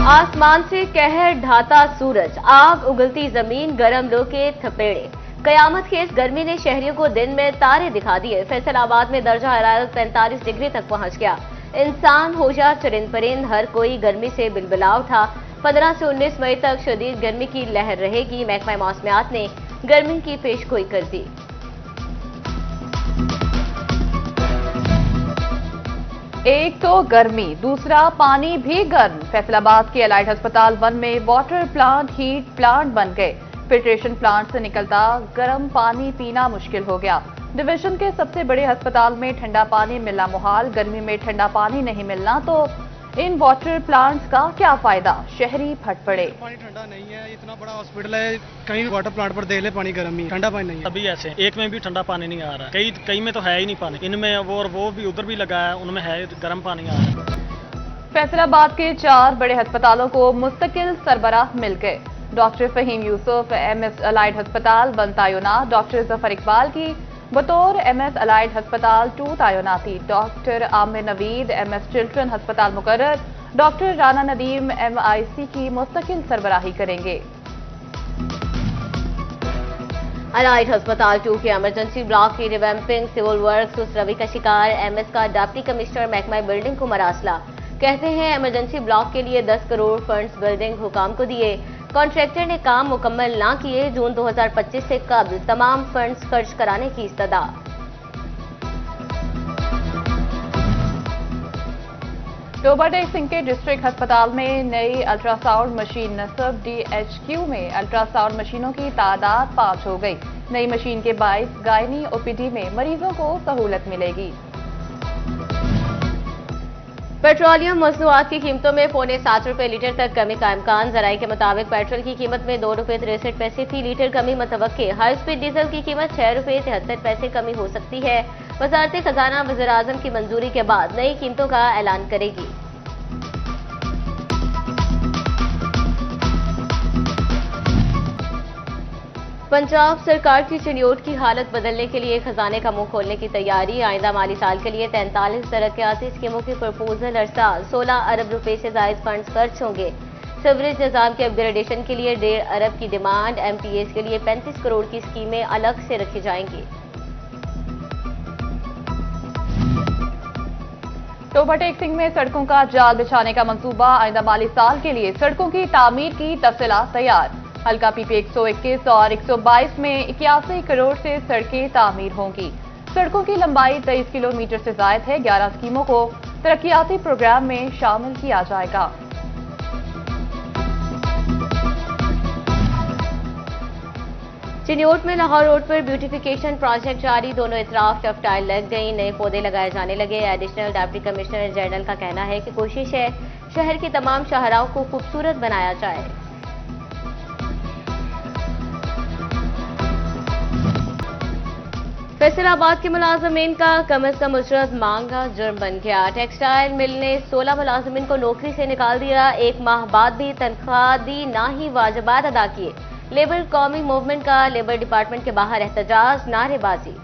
आसमान से कहर ढाता सूरज, आग उगलती जमीन, गरम लू के थपेड़े। कयामत खेज गर्मी ने शहरियों को दिन में तारे दिखा दिए। फैसलाबाद में दर्जा हरारत 45 डिग्री तक पहुंच गया। इंसान होशियार चरिंद परिंद हर कोई गर्मी से बिलबिला उठा। 15 से 19 मई तक शदीद गर्मी की लहर रहेगी। महकमा मौसमियात ने गर्मी की पेशगोई कर दी। एक तो गर्मी, दूसरा पानी भी गर्म। फैसलाबाद के एलाइड अस्पताल 1 में वाटर प्लांट हीट प्लांट बन गए। फिल्ट्रेशन प्लांट से निकलता गर्म पानी पीना मुश्किल हो गया। डिवीजन के सबसे बड़े अस्पताल में ठंडा पानी मिलना मुहाल। गर्मी में ठंडा पानी नहीं मिलना तो इन वाटर प्लांट्स का क्या फायदा? शहरी फट पड़े। पानी ठंडा नहीं है, इतना बड़ा हॉस्पिटल है, कहीं वाटर प्लांट पर देख ले पानी गर्म ही, ठंडा पानी नहीं है। अभी ऐसे एक में भी ठंडा पानी नहीं आ रहा है, कई में तो है ही नहीं पानी। इनमें वो और वो भी उधर भी लगा है, उनमें है गर्म पानी आ रहा है। फैसलाबाद के 4 बड़े अस्पतालों को मुस्तकिल सरबराह मिल गए। Doctor Fahim Yusuf MS allied अस्पताल 1 तैनात, डॉक्टर जफर इकबाल की बतौर MS अलाइड अस्पताल 2 तैनाती, doctor Aamir Naveed MS children अस्पताल मुकर्रर, डॉक्टर राना नदीम MIC की मुस्तकिल सरबराही करेंगे। अलाइड अस्पताल 2 के इमरजेंसी ब्लॉक की रिवैम्पिंग, सिविल वर्क्स उस रवि का शिकार। MS का डिप्टी कमिश्नर महकमा बिल्डिंग को मरासला। कहते हैं इमरजेंसी ब्लॉक के लिए 10 करोड़ फंड्स बिल्डिंग हुकाम को दिए, कॉन्ट्रैक्टर ने काम मुकम्मल ना किए। जून 2025 से कबल तमाम फंड्स खर्च कराने की इस्तदा। टोबा टेक सिंह के डिस्ट्रिक्ट अस्पताल में नई अल्ट्रासाउंड मशीन नस्ब। DHQ में अल्ट्रासाउंड मशीनों की तादाद 5 हो गई। नई मशीन के बायस गायनी OPD में मरीजों को सहूलत मिलेगी। पेट्रोलियम मसनूआत की कीमतों में ₹7.25 लीटर तक कमी का इम्कान। जराये के मुताबिक पेट्रोल की कीमत में ₹2.63 फी लीटर कमी मतवक्के। हाई स्पीड डीजल की कीमत ₹6.73 कमी हो सकती है। वजारत खजाना वज़ीर आज़म की मंजूरी के बाद नई कीमतों का ऐलान करेगी। पंजाब सरकार की चिन्योट की हालत बदलने के लिए खजाने का मुंह खोलने की तैयारी। आइंदा माली साल के लिए 43 तरक्याती स्कीमों की प्रपोजल अरसाल। 16 अरब रुपए से जायद फंड्स खर्च होंगे। सीवरेज निजाम के अपग्रेडेशन के लिए 1.5 अरब की डिमांड। MPS के लिए 35 करोड़ की स्कीमें अलग से रखी जाएंगी। टोबा टेक सिंह में सड़कों का जाल बिछाने का मंसूबा। आइंदा माली साल के लिए सड़कों की तामीर की तफसीला तैयार। हल्का PP 121 और 122 में 81 करोड़ से सड़कें तामीर होंगी। सड़कों की लंबाई 23 किलोमीटर से जायद है। 11 स्कीमों को तरक्याती प्रोग्राम में शामिल किया जाएगा। चिन्योट में लाहौर रोड पर ब्यूटिफिकेशन प्रोजेक्ट जारी। दोनों इतराफ टफटाइल लग गई, नए पौधे लगाए जाने लगे। एडिशनल डिप्टी कमिश्नर जनरल का कहना है कि कोशिश है शहर की तमाम शाहराओं को खूबसूरत बनाया जाए। फैसलाबाद के मुलाजमीन का कम अज कम उजरत मांगा जुर्म बन गया। टेक्सटाइल मिल ने 16 मुलाजमीन को नौकरी से निकाल दिया। 1 माह बाद भी तनख्वाह दी, ना ही वाजिबात अदा किए। लेबर कौमी मूवमेंट का लेबर डिपार्टमेंट के बाहर एहतजाज, नारेबाजी।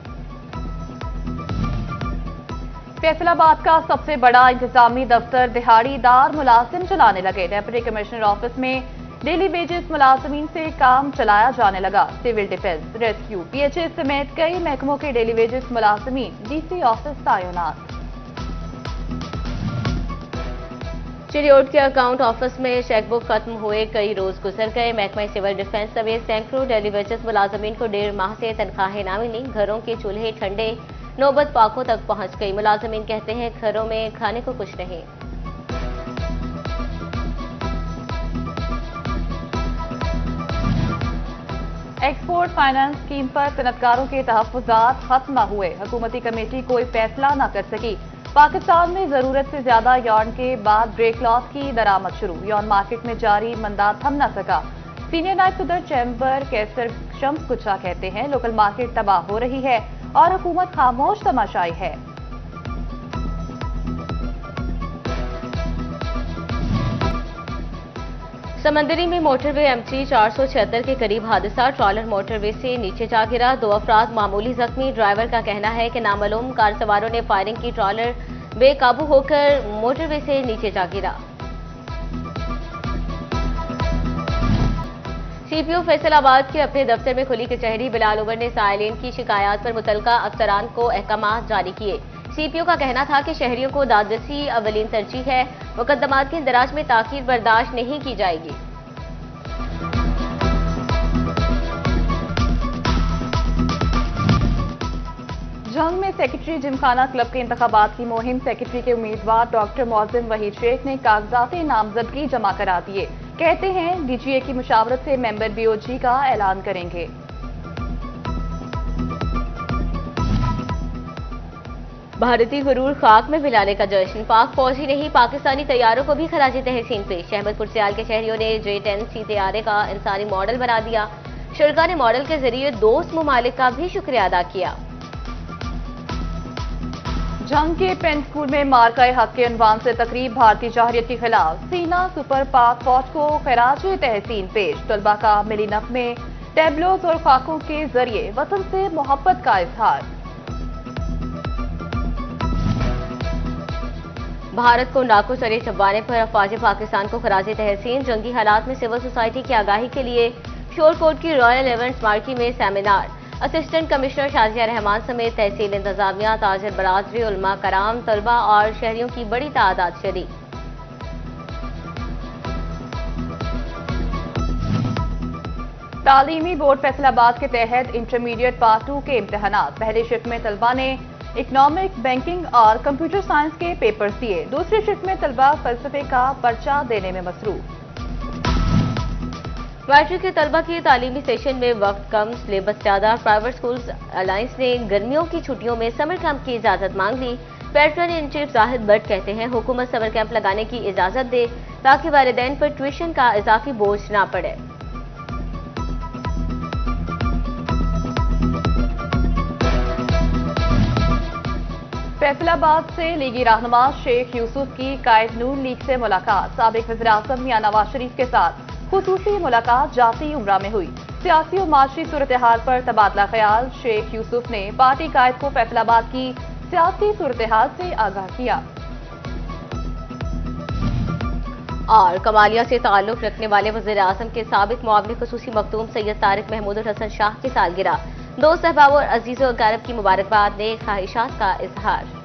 फैसलाबाद का सबसे बड़ा इंतजामी दफ्तर दिहाड़ीदार मुलाजिम चलाने लगे। डिप्टी कमिश्नर ऑफिस में डेली वेजेस मुलाजमीन से काम चलाया जाने लगा। सिविल डिफेंस, रेस्क्यू, PHS समेत कई महकमों के डेली वेजेस मुलाजमीन DC ऑफिस तैनात। चिन्योट के अकाउंट ऑफिस में चेकबुक खत्म हुए कई रोज गुजर गए। महकमा सिविल डिफेंस समेत सैकड़ों डेली वेजेस मुलाजमीन को 1.5 माह से तनख्वाहें ना मिली। घरों के चूल्हे ठंडे, नौबत पाकों तक पहुंच गई। मुलाजमीन कहते हैं घरों में खाने को कुछ नहीं। एक्सपोर्ट फाइनेंस स्कीम पर सनतकारों के तहफ्फुज़ात खत्म न हुए। हुकूमती कमेटी कोई फैसला न कर सकी। पाकिस्तान में जरूरत से ज्यादा यॉर्न के बाद ग्रे क्लॉथ की दरामद शुरू। यॉर्न मार्केट में जारी मंदा थम न सका। सीनियर नायब सदर चैम्बर कैसर शम्स कुचा कहते हैं लोकल मार्केट तबाह हो रही है और हुकूमत खामोश तमाशाई है। समंदरी में मोटरवे MT 476 के करीब हादसा। ट्रॉलर मोटरवे से नीचे जा गिरा। 2 अफराद मामूली जख्मी। ड्राइवर का कहना है कि नामालूम कार सवारों ने फायरिंग की। ट्रॉलर बेकाबू होकर मोटरवे से नीचे जा गिरा। CPO فیصل آباد کے اپنے دفتر میں کھلی کچہری بلال عمر نے سائلین کی شکایات پر متعلقہ افسران کو احکامات جاری کیے۔ CPO کا کہنا تھا کہ شہریوں کو دادرسی اولین ترجیح ہے، مقدمات کے اندراج میں تاخیر برداشت نہیں کی جائے گی۔ جنگ میں سیکرٹری جمخانہ کلب کے انتخابات کی مہم سیکرٹری کے امیدوار ڈاکٹر معظم وحید شیخ نے کاغذات نامزدگی جمع کرا دیے۔ کہتے ہیں DGA کی مشاورت سے ممبر BOG کا اعلان کریں گے۔ بھارتی غرور خاک میں ملانے کا جشن، پاک فوجی نہیں پاکستانی طیاروں کو بھی خراج تحسین پیش۔ احمد پور سیال کے شہریوں نے J-10C طیارے کا انسانی ماڈل بنا دیا۔ شرکا نے ماڈل کے ذریعے دوست ممالک کا بھی شکریہ ادا کیا۔ جنگ کے پین سکول میں مارکہ حق کے عنوان سے تقریب، بھارتی جارحیت کے خلاف سینا سپر پاک فوج کو خراج تحسین پیش۔ طلبہ کا ملی نغمے میں ٹیبلوز اور خاکوں کے ذریعے وطن سے محبت کا اظہار۔ بھارت کو ناکو سرے چبانے پر افواج پاکستان کو خراج تحسین۔ جنگی حالات میں سول سوسائٹی کی آگاہی کے لیے شور کوٹ کی رائل ایونٹس مارکی میں سیمینار۔ اسسٹنٹ کمشنر شازیہ رحمان سمیت تحصیل انتظامیہ، تاجر برادری، علماء کرام، طلبہ اور شہریوں کی بڑی تعداد شریک۔ تعلیمی بورڈ فیصل آباد کے تحت انٹرمیڈیٹ پارٹ 2 کے امتحانات۔ پہلی شفٹ میں طلبہ نے اکنامک، بینکنگ اور کمپیوٹر سائنس کے پیپرز دیے۔ دوسری شفٹ میں طلبہ فلسفے کا پرچہ دینے میں مصروف۔ میٹرک کے طلبہ کی تعلیمی سیشن میں وقت کم، سلیبس زیادہ۔ پرائیویٹ سکولز الائنس نے گرمیوں کی چھٹیوں میں سمر کیمپ کی اجازت مانگ لی۔ Pattern in chief Zahid but کہتے ہیں حکومت سمر کیمپ لگانے کی اجازت دے تاکہ والدین پر ٹیوشن کا اضافی بوجھ نہ پڑے۔ فیصل آباد سے لیگی رہنما شیخ یوسف کی قائد نون لیگ سے ملاقات۔ سابق وزیر اعظم میاں نواز شریف کے ساتھ خصوصی ملاقات جاتی عمرہ میں ہوئی۔ سیاسی و معاشی صورتحال پر تبادلہ خیال۔ شیخ یوسف نے پارٹی قائد کو فیصل آباد کی سیاسی صورتحال سے آگاہ کیا۔ اور کمالیہ سے تعلق رکھنے والے وزیر اعظم کے سابق معاون خصوصی مخدوم سید طارق محمود الحسن شاہ کی سالگرہ۔ دوست احباب اور عزیز و اقارب کی مبارکباد، نیک خواہشات کا اظہار۔